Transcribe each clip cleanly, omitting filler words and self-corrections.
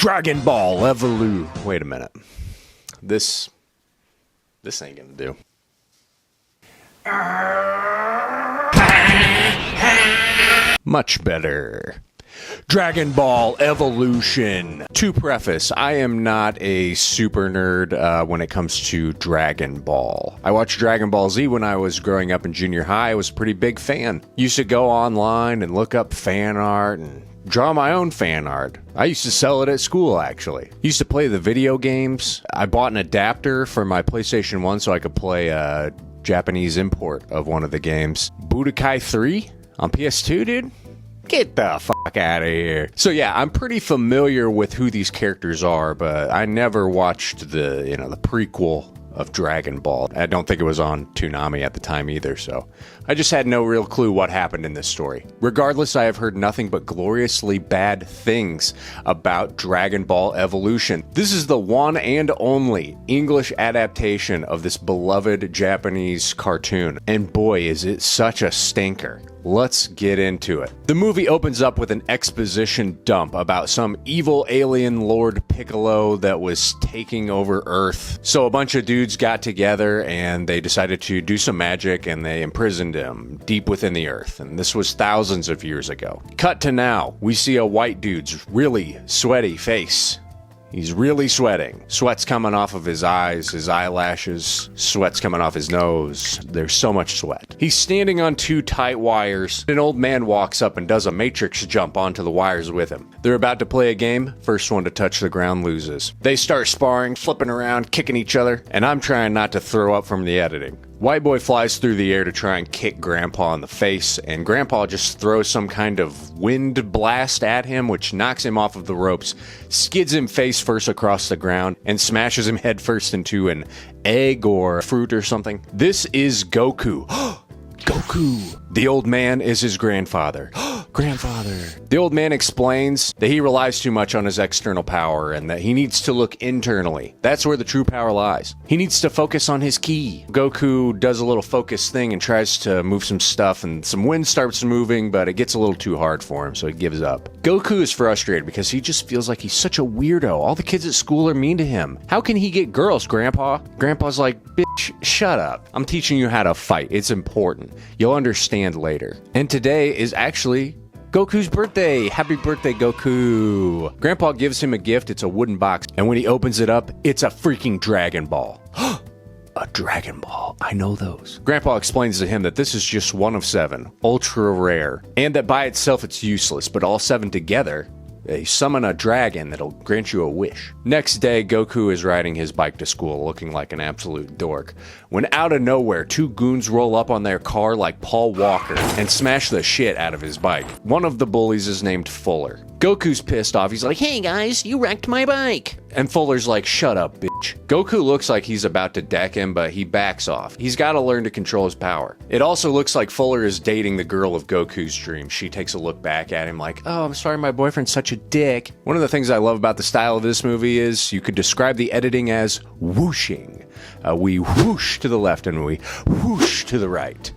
Dragonball Evolution. Wait a minute. This ain't gonna do. Much better. Dragonball Evolution. To preface, I am not a super nerd when it comes to Dragon Ball. I watched Dragon Ball Z when I was growing up in junior high. I was a pretty big fan. Used to go online and look up fan art and draw my own fan art. I used to sell it at school, actually. Used to play the video games. I bought an adapter for my PlayStation 1 so I could play a Japanese import of one of the games. Budokai 3 on PS2, dude? Get the fuck out of here. So yeah, I'm pretty familiar with who these characters are, but I never watched the prequel of Dragon Ball. I don't think it was on Toonami at the time either, so I just had no real clue what happened in this story. Regardless, I have heard nothing but gloriously bad things about Dragon Ball Evolution. This is the one and only English adaptation of this beloved Japanese cartoon, and boy is it such a stinker. Let's get into it. The movie opens up with an exposition dump about some evil alien Lord Piccolo that was taking over Earth. So a bunch of dudes got together and they decided to do some magic and they imprisoned him deep within the Earth. And this was thousands of years ago. Cut to now. We see a white dude's really sweaty face. He's really sweating. Sweat's coming off of his eyes, his eyelashes, sweat's coming off his nose. There's so much sweat. He's standing on two tight wires. An old man walks up and does a matrix jump onto the wires with him. They're about to play a game. First one to touch the ground loses. They start sparring, flipping around, kicking each other, and I'm trying not to throw up from the editing. White boy flies through the air to try and kick Grandpa in the face, and Grandpa just throws some kind of wind blast at him, which knocks him off of the ropes, skids him face first across the ground, and smashes him head first into an egg or fruit or something. This is Goku. Goku! The old man is his grandfather. Grandfather. The old man explains that he relies too much on his external power and that he needs to look internally. That's where the true power lies. He needs to focus on his ki. Goku does a little focus thing and tries to move some stuff, and some wind starts moving, but it gets a little too hard for him, so he gives up. Goku is frustrated because he just feels like he's such a weirdo. All the kids at school are mean to him. How can he get girls, Grandpa? Grandpa's like, bitch, shut up. I'm teaching you how to fight. It's important. You'll understand later. And today is actually Goku's birthday. Happy birthday, Goku. Grandpa gives him a gift. It's a wooden box. And when he opens it up, it's a freaking Dragon Ball. A Dragon Ball. I know those. Grandpa explains to him that this is just one of 7, ultra rare, and that by itself it's useless, but all 7 together, they summon a dragon that'll grant you a wish. Next day, Goku is riding his bike to school looking like an absolute dork, when out of nowhere, 2 goons roll up on their car like Paul Walker and smash the shit out of his bike. One of the bullies is named Fuller. Goku's pissed off. He's like, hey guys, you wrecked my bike. And Fuller's like, shut up, bitch. Goku looks like he's about to deck him, but he backs off. He's got to learn to control his power. It also looks like Fuller is dating the girl of Goku's dream. She takes a look back at him like, oh, I'm sorry, my boyfriend's such a dick. One of the things I love about the style of this movie is you could describe the editing as whooshing. We whoosh to the left and we whoosh to the right.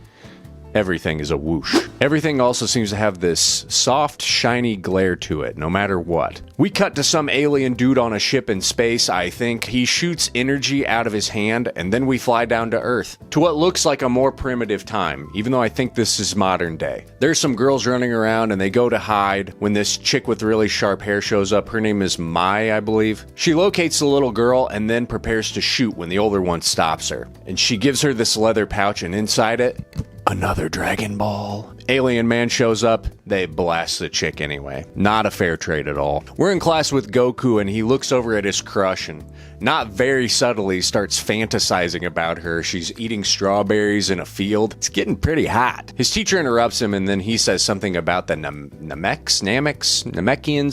Everything is a whoosh. Everything also seems to have this soft, shiny glare to it, no matter what. We cut to some alien dude on a ship in space, I think. He shoots energy out of his hand, and then we fly down to Earth, to what looks like a more primitive time, even though I think this is modern day. There's some girls running around, and they go to hide when this chick with really sharp hair shows up. Her name is Mai, I believe. She locates the little girl, and then prepares to shoot when the older one stops her. And she gives her this leather pouch, and inside it, another Dragon Ball. Alien man shows up, they blast the chick anyway. Not a fair trade at all. We're in class with Goku and he looks over at his crush and not very subtly starts fantasizing about her. She's eating strawberries in a field. It's getting pretty hot. His teacher interrupts him and then he says something about the Namekians?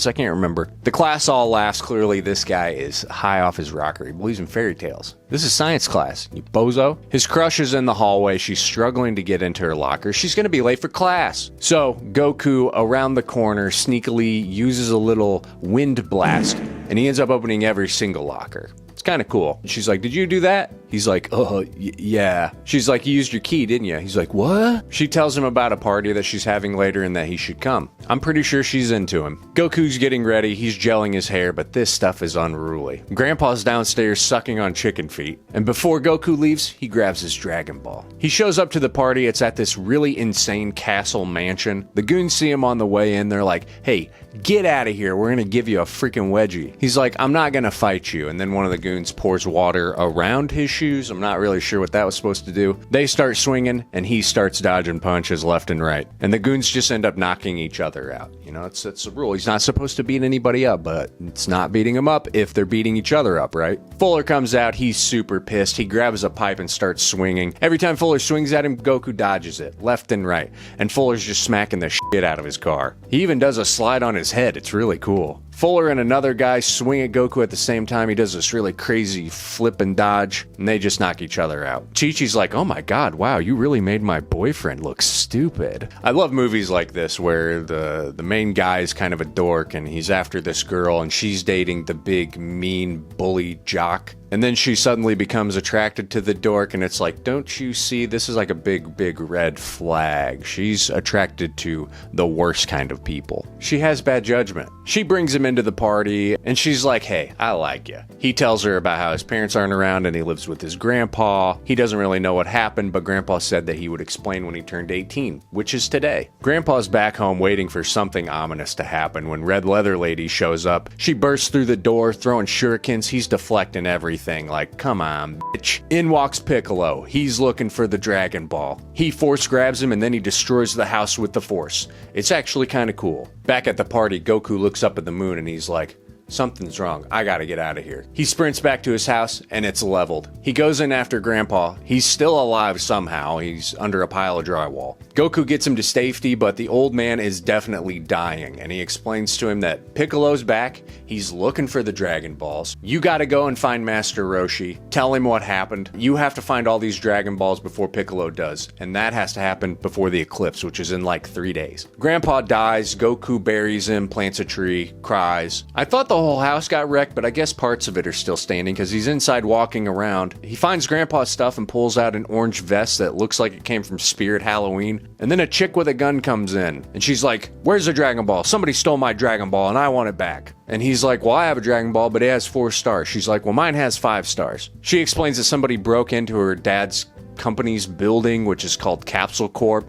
I can't remember. The class all laughs. Clearly this guy is high off his rocker. He believes in fairy tales. This is science class, you bozo. His crush is in the hallway. She's struggling to get into her locker. She's gonna be late for class. So Goku, around the corner, sneakily uses a little wind blast and he ends up opening every single locker. It's kind of cool. She's like, did you do that? He's like, yeah. She's like, you used your key, didn't you? He's like, what? She tells him about a party that she's having later and that he should come. I'm pretty sure she's into him. Goku's getting ready, he's gelling his hair, but this stuff is unruly. Grandpa's downstairs sucking on chicken feet, and before Goku leaves, he grabs his Dragon Ball. He shows up to the party, it's at this really insane castle mansion. The goons see him on the way in, they're like, hey, get out of here, we're gonna give you a freaking wedgie. He's like, I'm not gonna fight you, and then one of the goons pours water around his shoes. I'm not really sure what that was supposed to do. They start swinging, and he starts dodging punches left and right, and the goons just end up knocking each other out. You know, it's a rule. He's not supposed to beat anybody up, but it's not beating them up if they're beating each other up, right? Fuller comes out, he's super pissed. He grabs a pipe and starts swinging. Every time Fuller swings at him, Goku dodges it, left and right, and Fuller's just smacking the shit out of his car. He even does a slide on his head. It's really cool. Fuller and another guy swing at Goku at the same time. He does this really crazy flip and dodge, and they just knock each other out. Chi-Chi's like, oh my god, wow, you really made my boyfriend look stupid. I love movies like this where the main guy is kind of a dork, and he's after this girl, and she's dating the big, mean, bully jock. And then she suddenly becomes attracted to the dork, and it's like, don't you see, this is like a big, big red flag. She's attracted to the worst kind of people. She has bad judgment. She brings him into the party, and she's like, hey, I like you. He tells her about how his parents aren't around, and he lives with his grandpa. He doesn't really know what happened, but grandpa said that he would explain when he turned 18, which is today. Grandpa's back home waiting for something ominous to happen when Red Leather Lady shows up. She bursts through the door, throwing shurikens. He's deflecting everything. Like, come on, bitch. In walks Piccolo. He's looking for the Dragon Ball. He force grabs him and then he destroys the house with the force. It's actually kind of cool. Back at the party, Goku looks up at the moon and he's like, something's wrong. I gotta get out of here. He sprints back to his house and it's leveled. He goes in after Grandpa. He's still alive somehow. He's under a pile of drywall. Goku gets him to safety, but the old man is definitely dying, and he explains to him that Piccolo's back. He's looking for the Dragon Balls. You gotta go and find Master Roshi. Tell him what happened. You have to find all these Dragon Balls before Piccolo does, and that has to happen before the eclipse, which is in like 3 days. Grandpa dies. Goku buries him, plants a tree, cries. I thought the whole house got wrecked, but I guess parts of it are still standing because he's inside walking around. He finds Grandpa's stuff and pulls out an orange vest that looks like it came from Spirit Halloween. And then a chick with a gun comes in and she's like, where's the Dragon Ball? Somebody stole my Dragon Ball and I want it back. And he's like, well, I have a Dragon Ball, but it has 4 stars. She's like, well, mine has 5 stars. She explains that somebody broke into her dad's company's building, which is called Capsule Corp.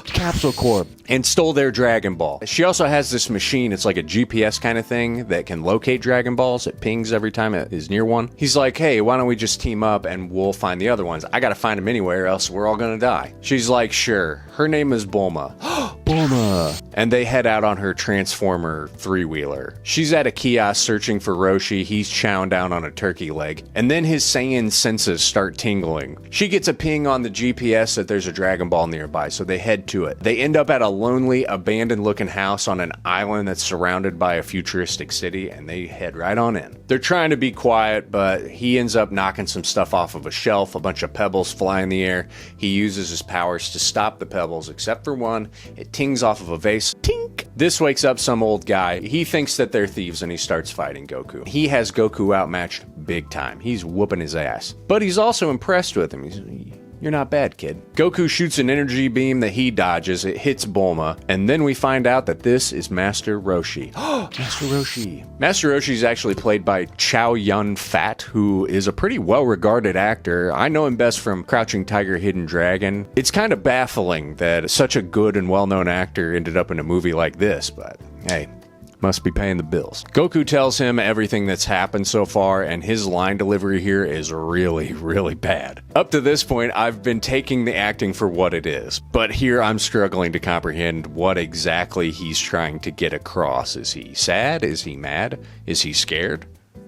Capsule Corp. And stole their Dragon Ball. She also has this machine, it's like a GPS kind of thing that can locate Dragon Balls. It pings every time it is near one. He's like, hey, why don't we just team up and we'll find the other ones? I gotta find them anywhere, else we're all gonna die. She's like, sure. Her name is Bulma. Bulma. And they head out on her Transformer 3-wheeler. She's at a kiosk searching for Roshi. He's chowing down on a turkey leg. And then his Saiyan senses start tingling. She gets a ping on the GPS that there's a Dragon Ball nearby, so they head to it. They end up at a lonely, abandoned-looking house on an island that's surrounded by a futuristic city, and they head right on in. They're trying to be quiet, but he ends up knocking some stuff off of a shelf. A bunch of pebbles fly in the air. He uses his powers to stop the pebbles, except for one. It tings off of a vase. Tink! This wakes up some old guy. He thinks that they're thieves, and he starts fighting Goku. He has Goku outmatched big time. He's whooping his ass. But he's also impressed with him. You're not bad, kid. Goku shoots an energy beam that he dodges. It hits Bulma. And then we find out that this is Master Roshi. Master Roshi. Master Roshi is actually played by Chow Yun-fat, who is a pretty well-regarded actor. I know him best from Crouching Tiger, Hidden Dragon. It's kind of baffling that such a good and well-known actor ended up in a movie like this, but hey, must be paying the bills. Goku tells him everything that's happened so far, and his line delivery here is really, really bad. Up to this point, I've been taking the acting for what it is, but here I'm struggling to comprehend what exactly he's trying to get across. Is he sad? Is he mad? Is he scared?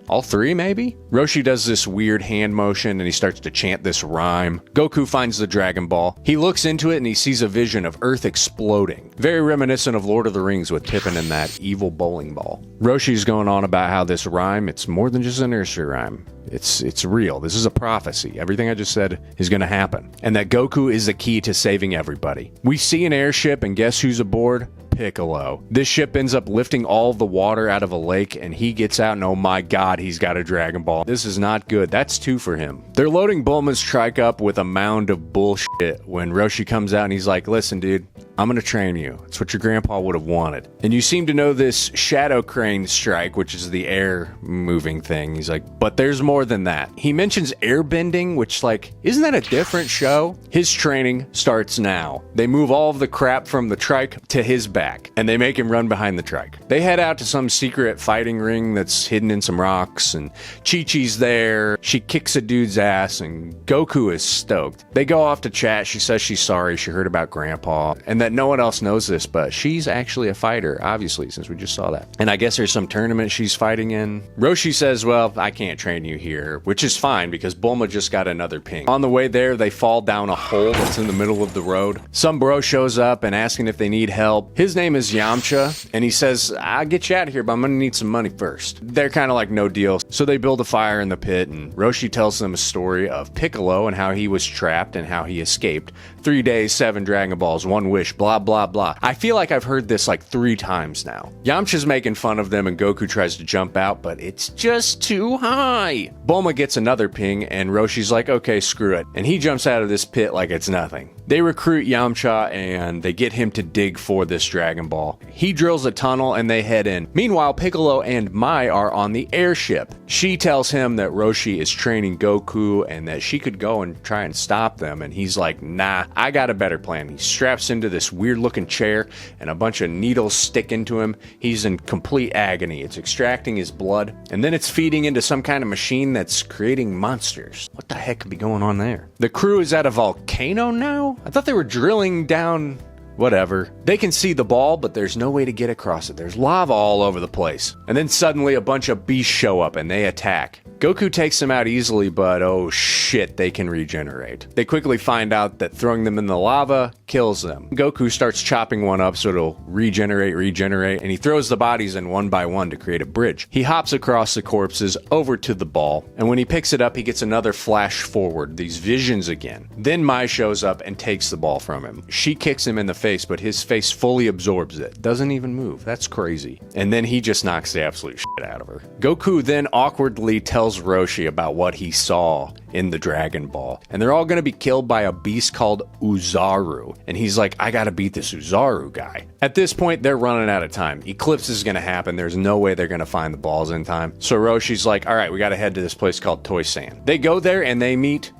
All 3, maybe? Roshi does this weird hand motion and he starts to chant this rhyme. Goku finds the Dragon Ball. He looks into it and he sees a vision of Earth exploding. Very reminiscent of Lord of the Rings with Pippin and that evil bowling ball. Roshi's going on about how this rhyme, it's more than just a nursery rhyme. It's real. This is a prophecy. Everything I just said is going to happen. And that Goku is the key to saving everybody. We see an airship and guess who's aboard? Piccolo. This ship ends up lifting all of the water out of a lake, and he gets out, and oh my god, he's got a Dragon Ball. This is not good. That's 2 for him. They're loading Bulma's trike up with a mound of bullshit when Roshi comes out and he's like, listen, dude, I'm gonna train you. It's what your grandpa would have wanted. And you seem to know this shadow crane strike, which is the air moving thing. He's like, but there's more than that. He mentions airbending, which, like, isn't that a different show? His training starts now. They move all of the crap from the trike to his back, and they make him run behind the trike. They head out to some secret fighting ring that's hidden in some rocks, and Chi-Chi's there. She kicks a dude's ass, and Goku is stoked. They go off to chat. She says she's sorry. She heard about Grandpa, and that no one else knows this, but she's actually a fighter, obviously, since we just saw that. And I guess there's some tournament she's fighting in. Roshi says, well, I can't train you here, which is fine because Bulma just got another ping. On the way there, they fall down a hole that's in the middle of the road. Some bro shows up and asking if they need help. His name is Yamcha, and he says, I'll get you out of here, but I'm gonna need some money first. They're kind of like, no deal. So they build a fire in the pit, and Roshi tells them a story of Piccolo and how he was trapped and how he escaped. 3 days, 7 Dragon Balls, 1 wish, blah, blah, blah. I feel like I've heard this like 3 times now. Yamcha's making fun of them and Goku tries to jump out, but it's just too high. Bulma gets another ping and Roshi's like, okay, screw it. And he jumps out of this pit like it's nothing. They recruit Yamcha and they get him to dig for this Dragon Ball. He drills a tunnel and they head in. Meanwhile, Piccolo and Mai are on the airship. She tells him that Roshi is training Goku and that she could go and try and stop them. And he's like, nah, I got a better plan. He straps into this weird looking chair and a bunch of needles stick into him. He's in complete agony. It's extracting his blood and then it's feeding into some kind of machine that's creating monsters. What the heck could be going on there? The crew is at a volcano now? I thought they were drilling down. Whatever. They can see the ball, but there's no way to get across it. There's lava all over the place. And then suddenly a bunch of beasts show up and they attack. Goku takes them out easily, but oh shit, they can regenerate. They quickly find out that throwing them in the lava kills them. Goku starts chopping one up so it'll regenerate, and he throws the bodies in one by one to create a bridge. He hops across the corpses over to the ball, and when he picks it up, he gets another flash forward, these visions again. Then Mai shows up and takes the ball from him. She kicks him in the face, but his face fully absorbs it. Doesn't even move. That's crazy. And then he just knocks the absolute shit out of her. Goku then awkwardly tells Roshi about what he saw in the Dragon Ball. And they're all going to be killed by a beast called Uzaru. And he's like, I gotta beat this Uzaru guy. At this point, they're running out of time. Eclipse is going to happen. There's no way they're going to find the balls in time. So Roshi's like, all right, we got to head to this place called Toy Sand. They go there and they meet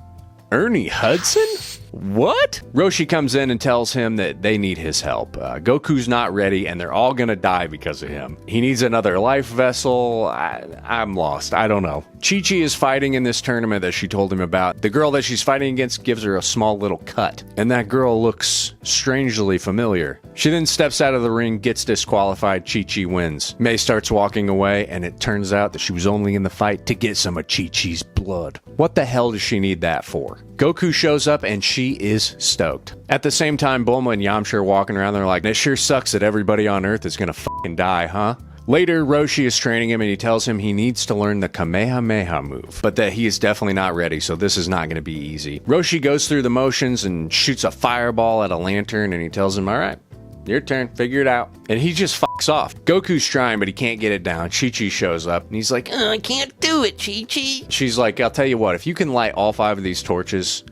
Ernie Hudson? What? Roshi comes in and tells him that they need his help. Goku's not ready and they're all gonna die because of him. He needs another life vessel. I'm lost. I don't know. Chi-Chi is fighting in this tournament that she told him about. The girl that she's fighting against gives her a small little cut, and that girl looks strangely familiar. She then steps out of the ring, gets disqualified. Chi-Chi wins. Mei starts walking away, and it turns out that she was only in the fight to get some of Chi-Chi's blood. What the hell does she need that for? Goku shows up and she is stoked. At the same time, Bulma and Yamcha are walking around. They're like, it sure sucks that everybody on Earth is gonna fucking die, huh? Later, Roshi is training him and he tells him he needs to learn the Kamehameha move, but that he is definitely not ready, so this is not going to be easy. Roshi goes through the motions and shoots a fireball at a lantern and he tells him, all right, your turn, figure it out. And he just fucks off. Goku's trying, but he can't get it down. Chi-Chi shows up and he's like, I can't do it, Chi-Chi. She's like, I'll tell you what, if you can light all 5 of these torches,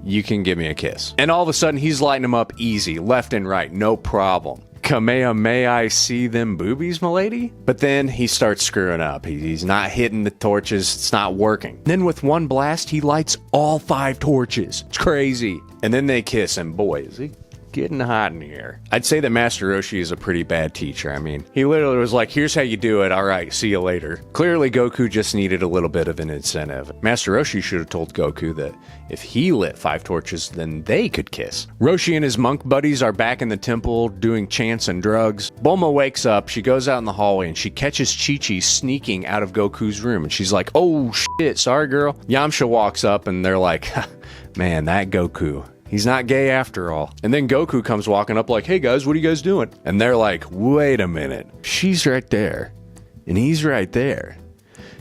you can give me a kiss. And all of a sudden, he's lighting them up easy, left and right, no problem. Kamehameha, I see them boobies, milady? But then he starts screwing up. He's not hitting the torches. It's not working. Then with one blast, he lights all 5 torches. It's crazy. And then they kiss, and boy, is he getting hot in here. I'd say that Master Roshi is a pretty bad teacher. I mean, he literally was like, here's how you do it. All right, see you later. Clearly, Goku just needed a little bit of an incentive. Master Roshi should have told Goku that if he lit 5 torches, then they could kiss. Roshi and his monk buddies are back in the temple doing chants and drugs. Bulma wakes up, she goes out in the hallway, and she catches Chi-Chi sneaking out of Goku's room. And she's like, oh shit, sorry girl. Yamcha walks up and they're like, man, that Goku. He's not gay after all. And then Goku comes walking up like, hey guys, what are you guys doing? And they're like, wait a minute. She's right there. And he's right there.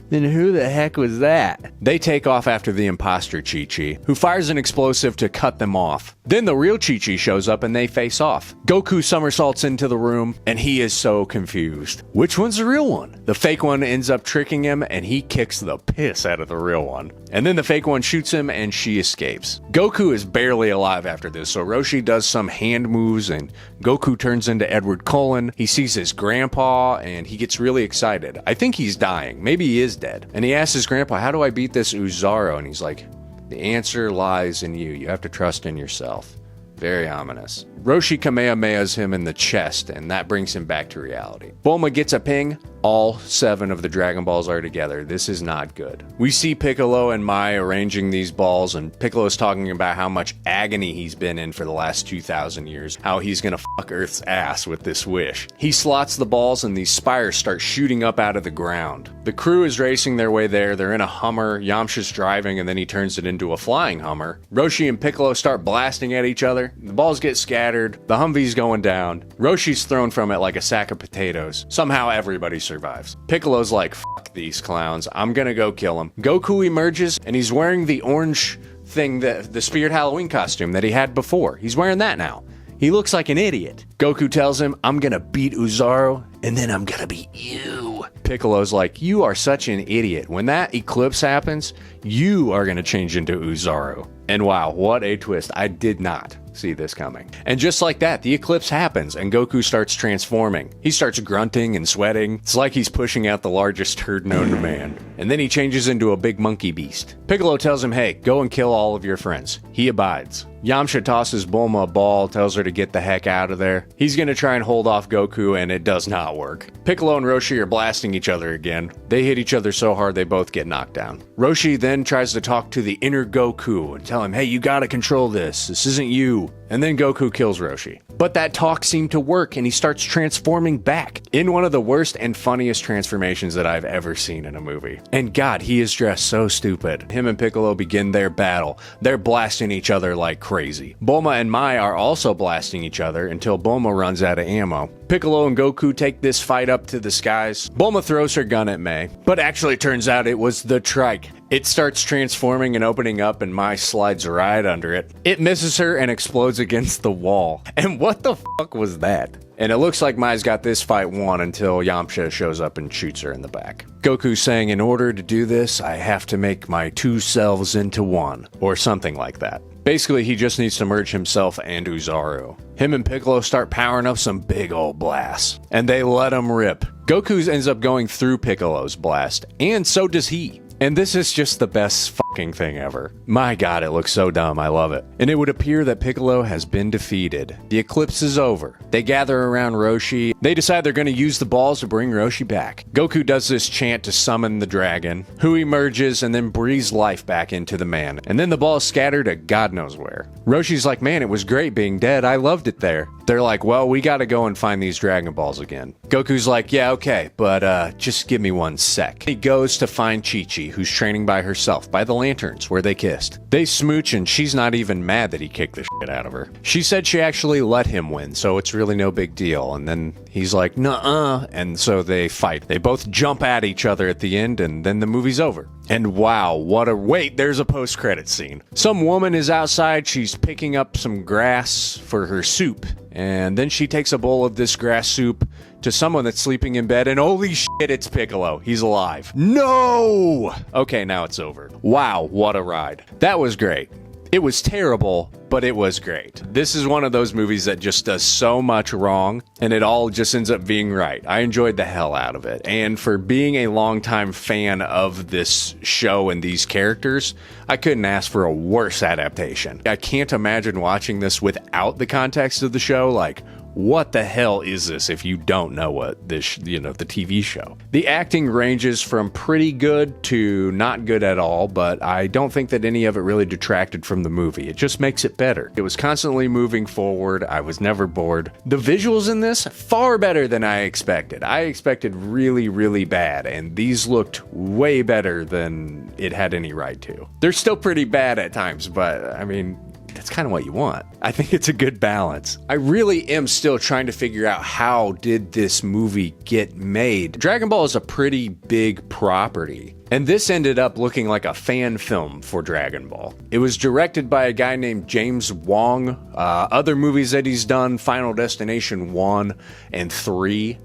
Then who the heck was that? They take off after the imposter Chi-Chi, who fires an explosive to cut them off. Then the real Chi-Chi shows up and they face off. Goku somersaults into the room and he is so confused. Which one's the real one? The fake one ends up tricking him and he kicks the piss out of the real one. And then the fake one shoots him and she escapes. Goku is barely alive after this, so Roshi does some hand moves and Goku turns into Edward Cullen. He sees his grandpa and he gets really excited. I think he's dying. Maybe he is dead. And he asks his grandpa, how do I beat this Uzaro? And he's like, the answer lies in you. You have to trust in yourself. Very ominous. Roshi Kamehamehas him in the chest, and that brings him back to reality. Bulma gets a ping. All 7 of the Dragon Balls are together. This is not good. We see Piccolo and Mai arranging these balls, and Piccolo's talking about how much agony he's been in for the last 2,000 years, how he's gonna fuck Earth's ass with this wish. He slots the balls, and these spires start shooting up out of the ground. The crew is racing their way there. They're in a Hummer. Yamcha's driving, and then he turns it into a flying Hummer. Roshi and Piccolo start blasting at each other. The balls get scattered. The Humvee's going down. Roshi's thrown from it like a sack of potatoes. Somehow everybody survives. Piccolo's like, fuck these clowns. I'm gonna go kill him. Goku emerges, and he's wearing the orange thing, the Spirit Halloween costume that he had before. He's wearing that now. He looks like an idiot. Goku tells him, I'm gonna beat Uzaro, and then I'm gonna beat you. Piccolo's like, you are such an idiot. When that eclipse happens, you are gonna change into Uzaro. And wow, what a twist. I did not see this coming. And just like that, the eclipse happens and Goku starts transforming. He starts grunting and sweating. It's like he's pushing out the largest turd known to man. And then he changes into a big monkey beast. Piccolo tells him, hey, go and kill all of your friends. He abides. Yamcha tosses Bulma a ball, tells her to get the heck out of there. He's gonna try and hold off Goku, and it does not work. Piccolo and Roshi are blasting each other again. They hit each other so hard they both get knocked down. Roshi then tries to talk to the inner Goku and tell him, hey, you gotta control this. This isn't you. And then Goku kills Roshi. But that talk seemed to work, and he starts transforming back in one of the worst and funniest transformations that I've ever seen in a movie. And God, he is dressed so stupid. Him and Piccolo begin their battle. They're blasting each other like crazy. Bulma and Mai are also blasting each other until Bulma runs out of ammo. Piccolo and Goku take this fight up to the skies. Bulma throws her gun at Mai, but actually turns out it was the trike. It starts transforming and opening up, and Mai slides right under it. It misses her and explodes against the wall. And what the fuck was that? And it looks like Mai's got this fight won until Yamcha shows up and shoots her in the back. Goku's saying, in order to do this, I have to make my 2 selves into one, or something like that. Basically, he just needs to merge himself and Uzaro. Him and Piccolo start powering up some big old blasts, and they let him rip. Goku ends up going through Piccolo's blast, and so does he. And this is just the best fucking thing ever. My God, it looks so dumb. I love it. And it would appear that Piccolo has been defeated. The eclipse is over. They gather around Roshi. They decide they're going to use the balls to bring Roshi back. Goku does this chant to summon the dragon, who emerges and then breathes life back into the man. And then the balls scatter to God knows where. Roshi's like, man, it was great being dead. I loved it there. They're like, well, we got to go and find these Dragon Balls again. Goku's like, yeah, okay, but just give me 1 sec. He goes to find Chi-Chi, who's training by herself, by the lanterns where they kissed. They smooch, and she's not even mad that he kicked the shit out of her. She said she actually let him win, so it's really no big deal. And then he's like, nuh-uh, and so they fight. They both jump at each other at the end, and then the movie's over. And wow, wait, there's a post-credit scene. Some woman is outside, she's picking up some grass for her soup. And then she takes a bowl of this grass soup to someone that's sleeping in bed, and holy shit, it's Piccolo. He's alive. No! Okay, now it's over. Wow, what a ride. That was great. It was terrible, but it was great. This is one of those movies that just does so much wrong, and it all just ends up being right. I enjoyed the hell out of it. And for being a longtime fan of this show and these characters, I couldn't ask for a worse adaptation. I can't imagine watching this without the context of the show. Like, what the hell is this if you don't know what this, the TV show? The acting ranges from pretty good to not good at all, but I don't think that any of it really detracted from the movie. It just makes it better. It was constantly moving forward. I was never bored. The visuals in this, far better than I expected. I expected really, really bad, and these looked way better than it had any right to. They're still pretty bad at times, but I mean, that's kind of what you want. I think it's a good balance. I really am still trying to figure out how did this movie get made. Dragon Ball is a pretty big property, and this ended up looking like a fan film for Dragon Ball. It was directed by a guy named James Wong. Other movies that he's done, Final Destination 1 and 3,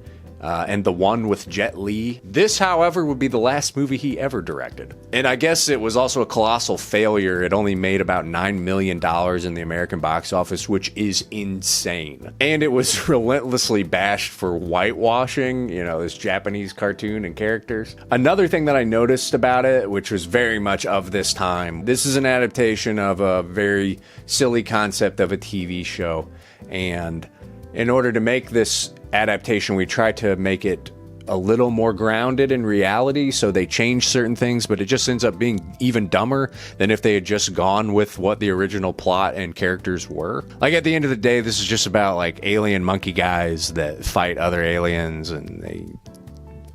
and the one with Jet Li. This, however, would be the last movie he ever directed. And I guess it was also a colossal failure. It only made about $9 million in the American box office, which is insane. And it was relentlessly bashed for whitewashing, you know, this Japanese cartoon and characters. Another thing that I noticed about it, which was very much of this time, this is an adaptation of a very silly concept of a TV show. And in order to make this adaptation, we tried to make it a little more grounded in reality, so they changed certain things, but it just ends up being even dumber than if they had just gone with what the original plot and characters were. Like, at the end of the day, this is just about like alien monkey guys that fight other aliens and they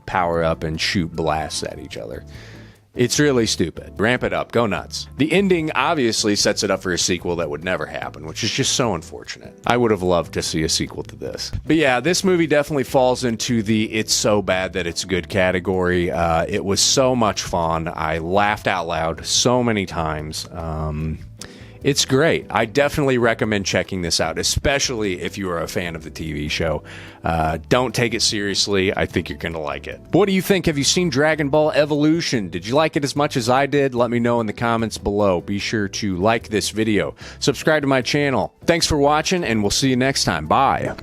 power up and shoot blasts at each other. It's really stupid. Ramp it up. Go nuts. The ending obviously sets it up for a sequel that would never happen, which is just so unfortunate. I would have loved to see a sequel to this. But yeah, this movie definitely falls into the it's so bad that it's good category. It was so much fun. I laughed out loud so many times. It's great. I definitely recommend checking this out, especially if you are a fan of the TV show. Don't take it seriously. I think you're going to like it. But what do you think? Have you seen Dragon Ball Evolution? Did you like it as much as I did? Let me know in the comments below. Be sure to like this video. Subscribe to my channel. Thanks for watching, and we'll see you next time. Bye.